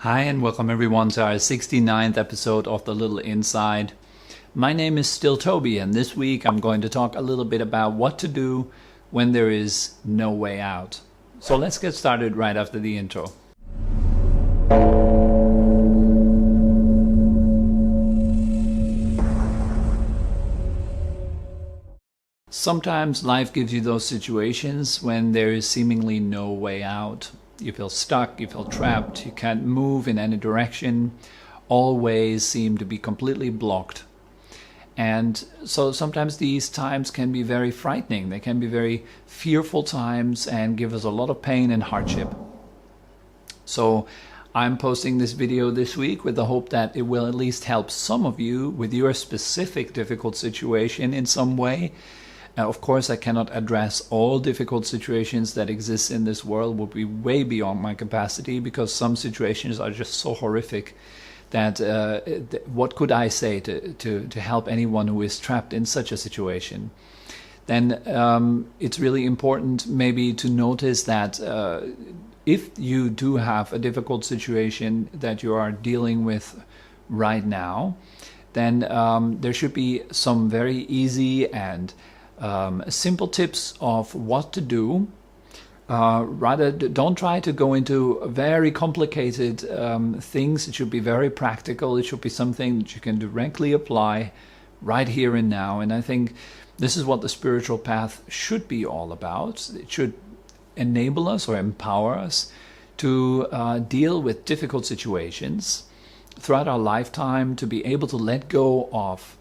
Hi and welcome everyone to our 69th episode of The Little Inside. My name is still Tobi, and this week I'm going to talk a little bit about what to do when there is no way out. So let's get started right after the intro. Sometimes life gives you those situations when there is seemingly no way out. You feel stuck, you feel trapped, you can't move in any direction. All ways seem to be completely blocked. And so sometimes these times can be very frightening. They can be very fearful times and give us a lot of pain and hardship. So I'm posting this video this week with the hope that it will at least help some of you with your specific difficult situation in some way. Of course, I cannot address all difficult situations that exist in this world. Would be way beyond my capacity, because some situations are just so horrific that what could I say to help anyone who is trapped in such a situation? Then it's really important maybe to notice that if you do have a difficult situation that you are dealing with right now, then there should be some very easy and simple tips of what to do. Rather, don't try to go into very complicated things. It should be very practical. It should be something that you can directly apply right here and now. And I think this is what the spiritual path should be all about. It should enable us or empower us to deal with difficult situations throughout our lifetime, to be able to let go of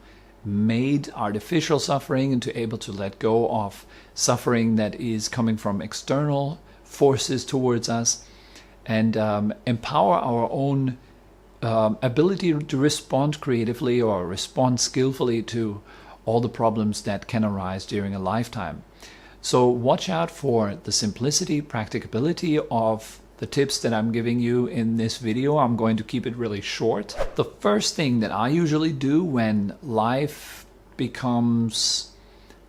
made artificial suffering and to able to let go of suffering that is coming from external forces towards us, and empower our own ability to respond creatively or respond skillfully to all the problems that can arise during a lifetime. So watch out for the simplicity, practicability of the tips that I'm giving you in this video. I'm going to keep it really short. The first thing that I usually do when life becomes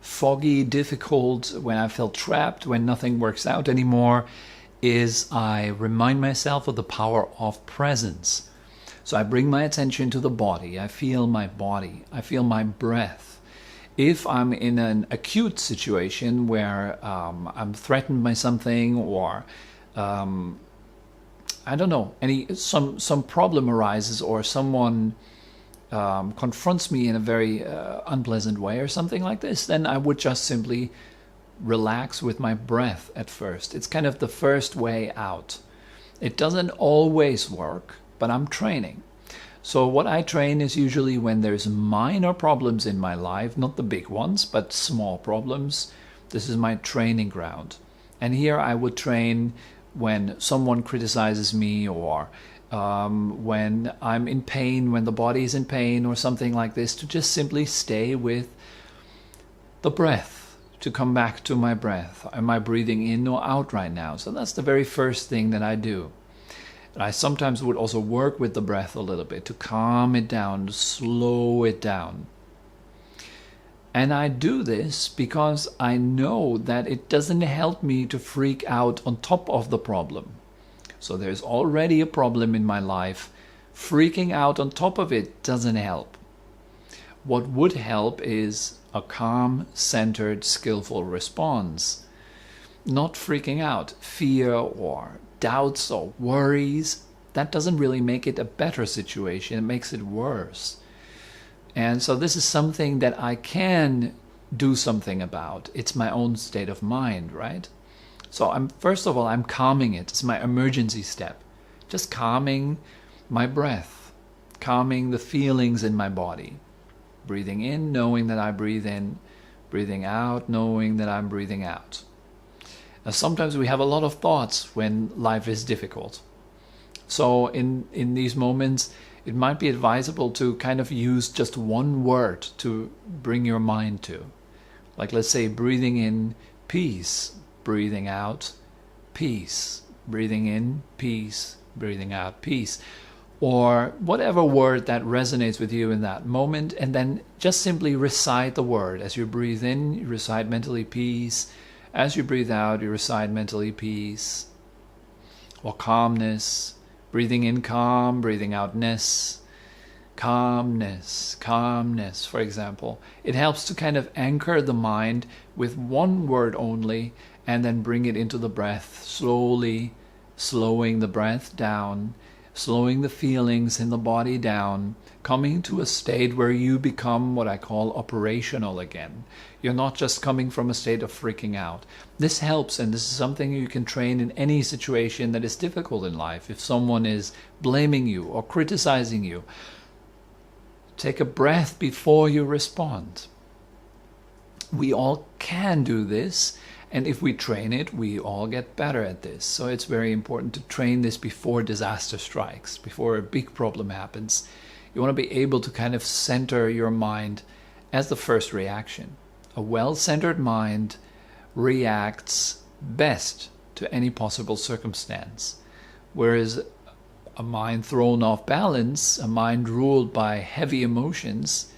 foggy, difficult, when I feel trapped, when nothing works out anymore, is I remind myself of the power of presence. So I bring my attention to the body. I feel my body. I feel my breath. If I'm in an acute situation where I'm threatened by something, or I don't know, some problem arises, or someone confronts me in a very unpleasant way or something like this, then I would just simply relax with my breath at first. It's kind of the first way out. It doesn't always work, but I'm training. So what I train is usually when there's minor problems in my life, not the big ones, but small problems. This is my training ground. And here I would train when someone criticizes me, or when I'm in pain, when the body is in pain or something like this, to just simply stay with the breath, to come back to my breath. Am I breathing in or out right now? So that's the very first thing that I do. I sometimes would also work with the breath a little bit to calm it down, to slow it down. And I do this because I know that it doesn't help me to freak out on top of the problem. So there's already a problem in my life. Freaking out on top of it doesn't help. What would help is a calm, centered, skillful response. Not freaking out. Fear or doubts or worries, that doesn't really make it a better situation. It makes it worse. And so this is something that I can do something about. It's my own state of mind, right? So first of all, I'm calming it. It's my emergency step. Just calming my breath, calming the feelings in my body. Breathing in, knowing that I breathe in. Breathing out, knowing that I'm breathing out. Now, sometimes we have a lot of thoughts when life is difficult. So in these moments, it might be advisable to kind of use just one word to bring your mind to. Like, let's say, breathing in, peace. Breathing out, peace. Breathing in, peace. Breathing out, peace. Or whatever word that resonates with you in that moment, and then just simply recite the word. As you breathe in, you recite mentally peace. As you breathe out, you recite mentally peace or calmness. Breathing in calm, breathing out ness. Calmness, calmness, for example. It helps to kind of anchor the mind with one word only and then bring it into the breath, slowly slowing the breath down, slowing the feelings in the body down, coming to a state where you become what I call operational again. You're not just coming from a state of freaking out. This helps, and this is something you can train in any situation that is difficult in life. If someone is blaming you or criticizing you, take a breath before you respond. We all can do this, and if we train it, we all get better at this. So it's very important to train this before disaster strikes, before a big problem happens. You want to be able to kind of center your mind as the first reaction. A well-centered mind reacts best to any possible circumstance, whereas a mind thrown off balance, a mind ruled by heavy emotions,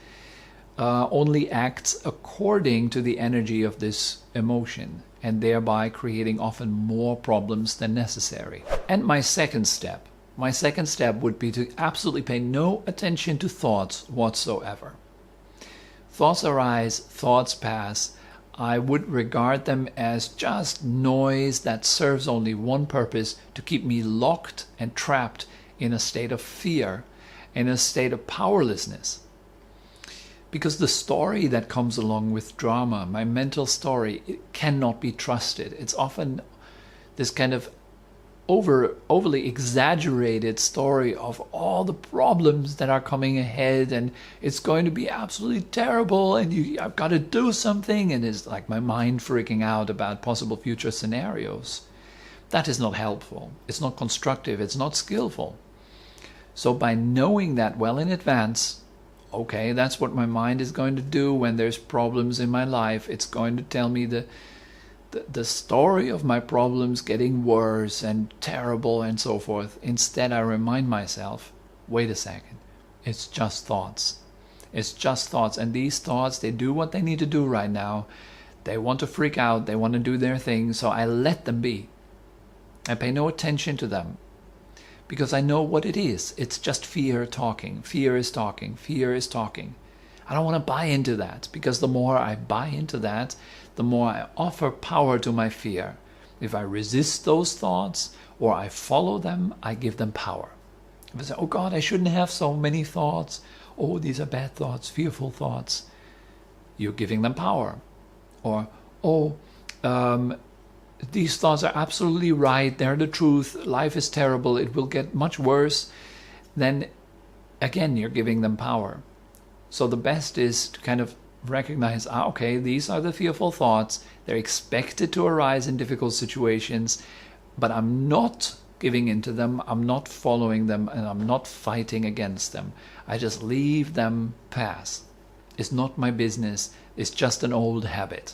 only acts according to the energy of this emotion, and thereby creating often more problems than necessary. And my second step would be to absolutely pay no attention to thoughts whatsoever. Thoughts arise, thoughts pass. I would regard them as just noise that serves only one purpose: to keep me locked and trapped in a state of fear, in a state of powerlessness. Because the story that comes along with drama, my mental story, it cannot be trusted. It's often this kind of overly exaggerated story of all the problems that are coming ahead, and it's going to be absolutely terrible, and I've got to do something, and it's like my mind freaking out about possible future scenarios. That is not helpful. It's not constructive. It's not skillful. So by knowing that well in advance, okay, that's what my mind is going to do when there's problems in my life. It's going to tell me the story of my problems getting worse and terrible and so forth. Instead, I remind myself, wait a second, it's just thoughts. It's just thoughts. And these thoughts, they do what they need to do right now. They want to freak out. They want to do their thing. So I let them be. I pay no attention to them, because I know what it is. It's just fear talking. Fear is talking. Fear is talking. I don't want to buy into that, because the more I buy into that, the more I offer power to my fear. If I resist those thoughts or I follow them, I give them power. If I say, oh God, I shouldn't have so many thoughts. Oh, these are bad thoughts, fearful thoughts. You're giving them power. Or, these thoughts are absolutely right. They're the truth. Life is terrible. It will get much worse. Then again, you're giving them power. So the best is to kind of recognize, okay, these are the fearful thoughts. They're expected to arise in difficult situations, but I'm not giving into them. I'm not following them, and I'm not fighting against them. I just leave them pass. It's not my business. It's just an old habit.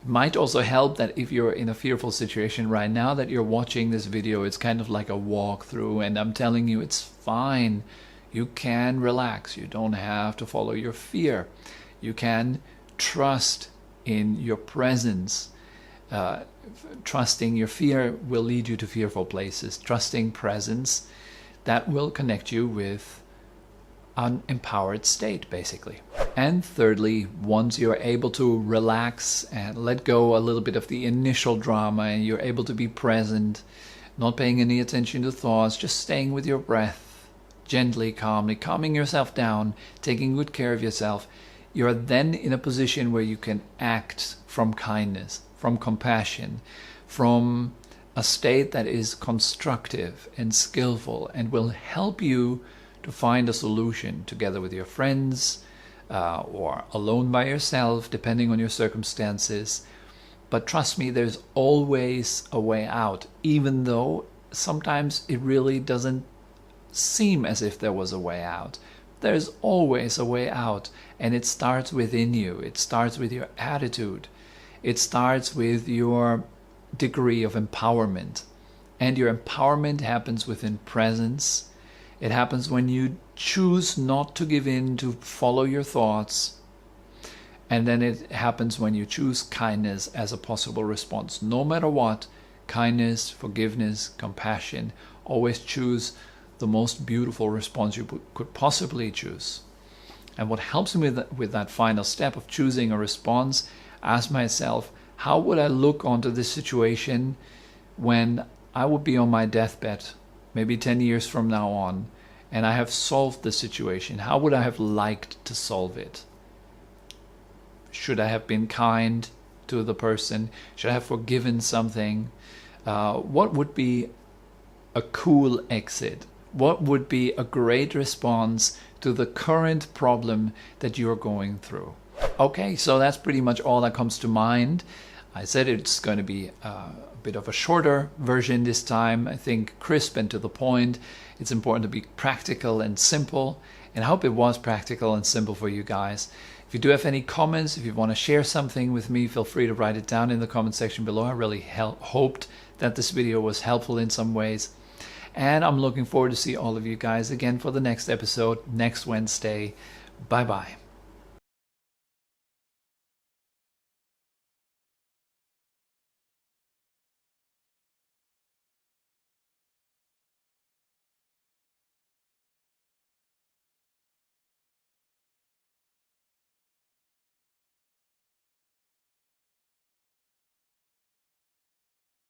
It might also help that if you're in a fearful situation right now, that you're watching this video, it's kind of like a walkthrough, and I'm telling you it's fine. You can relax. You don't have to follow your fear. You can trust in your presence. Trusting your fear will lead you to fearful places. Trusting presence, that will connect you with an empowered state, basically. And thirdly, once you're able to relax and let go a little bit of the initial drama, and you're able to be present, not paying any attention to thoughts, just staying with your breath, gently, calmly, calming yourself down, taking good care of yourself, you're then in a position where you can act from kindness, from compassion, from a state that is constructive and skillful and will help you to find a solution together with your friends or alone by yourself, depending on your circumstances. But trust me, there's always a way out, even though sometimes it really doesn't seem as if there was a way out. There's always a way out, and it starts within you. It starts with your attitude. It starts with your degree of empowerment. And your empowerment happens within presence. It happens when you choose not to give in to follow your thoughts. And then it happens when you choose kindness as a possible response. No matter what, kindness, forgiveness, compassion, always choose the most beautiful response you could possibly choose. And what helps me with that final step of choosing a response, ask myself, how would I look onto this situation when I would be on my deathbed, maybe 10 years from now on, and I have solved the situation? How would I have liked to solve it? Should I have been kind to the person? Should I have forgiven something? What would be a cool exit? What would be a great response to the current problem that you're going through? Okay, so that's pretty much all that comes to mind. I said it's going to be a bit of a shorter version this time. I think crisp and to the point. It's important to be practical and simple, and I hope it was practical and simple for you guys. If you do have any comments, if you want to share something with me, feel free to write it down in the comment section below. I really hoped that this video was helpful in some ways. And I'm looking forward to see all of you guys again for the next episode next Wednesday. Bye bye.